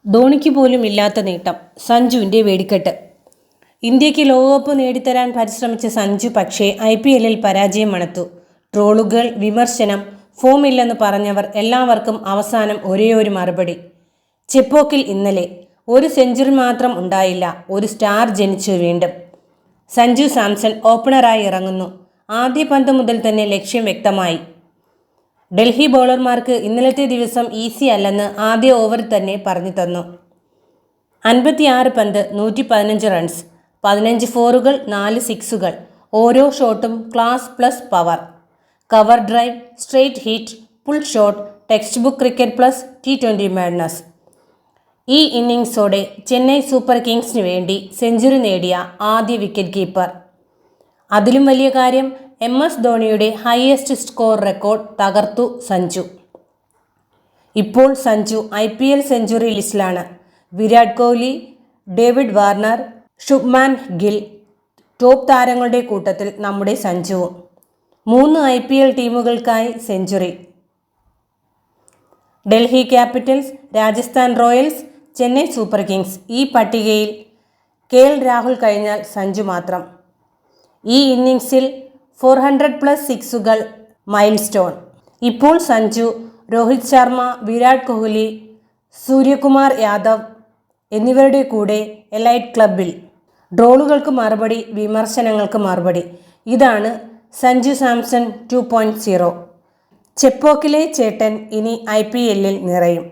ധോണിക്ക് പോലും ഇല്ലാത്ത നേട്ടം, സഞ്ജുവിൻ്റെ വെടിക്കെട്ട്. ഇന്ത്യക്ക് ലോകകപ്പ് നേടിത്തരാൻ പരിശ്രമിച്ച സഞ്ജു പക്ഷേ IPL പരാജയം മണത്തു. ട്രോളുകൾ, വിമർശനം, ഫോമില്ലെന്ന് പറഞ്ഞവർ എല്ലാവർക്കും അവസാനം ഒരേയൊരു മറുപടി. ചെപ്പോക്കിൽ ഇന്നലെ ഒരു സെഞ്ചുറി മാത്രം ഉണ്ടായില്ല, ഒരു സ്റ്റാർ ജനിച്ചു വീണ്ടും. സഞ്ജു സാംസൺ ഓപ്പണറായി ഇറങ്ങുന്നു. ആദ്യ പന്ത് മുതൽ തന്നെ ലക്ഷ്യം വ്യക്തമായി. ഡൽഹി ബൗളർമാർക്ക് ഇന്നലത്തെ ദിവസം ഈസി അല്ലെന്ന് ആദ്യ ഓവറിൽ തന്നെ പറഞ്ഞു തന്നു. 56 പന്ത് 115 റൺസ്, 15 ഫോറുകൾ, 4 സിക്സുകൾ. ഓരോ ഷോട്ടും class plus power. Cover drive, straight hit, pull shot, text book cricket plus T20 madness. ഈ ഇന്നിംഗ്സോടെ ചെന്നൈ സൂപ്പർ കിങ്സിന് വേണ്ടി സെഞ്ചുറി നേടിയ ആദ്യ വിക്കറ്റ് കീപ്പർ. അതിലും വലിയ കാര്യം, MS ധോണിയുടെ ഹയസ്റ്റ് സ്കോർ റെക്കോർഡ് തകർത്തു സഞ്ജു. ഇപ്പോൾ സഞ്ജു IPL സെഞ്ചുറി ലിസ്റ്റിലാണ്. Virat Kohli, David Warner, Shubman Gill top താരങ്ങളുടെ കൂട്ടത്തിൽ നമ്മുടെ സഞ്ജുവും. 3 IPL ടീമുകൾക്കായി century. Delhi capitals, Rajasthan royals, Chennai super kings. ഈ പട്ടികയിൽ KL രാഹുൽ കഴിഞ്ഞാൽ സഞ്ജു മാത്രം. ഈ ഇന്നിംഗ്സിൽ 400+ സിക്സുകൾ മൈൽ സ്റ്റോൺ. ഇപ്പോൾ സഞ്ജു, രോഹിത് ശർമ്മ, വിരാട് കോഹ്ലി, സൂര്യകുമാർ യാദവ് എന്നിവരുടെ കൂടെ എലൈറ്റ് ക്ലബിൽ. ട്രോളുകൾക്ക് മറുപടി, വിമർശനങ്ങൾക്ക് മറുപടി. ഇതാണ് സഞ്ജു സാംസൺ 2.0. ചെപ്പോക്കിലെ ചേട്ടൻ ഇനി IPL നിറയും.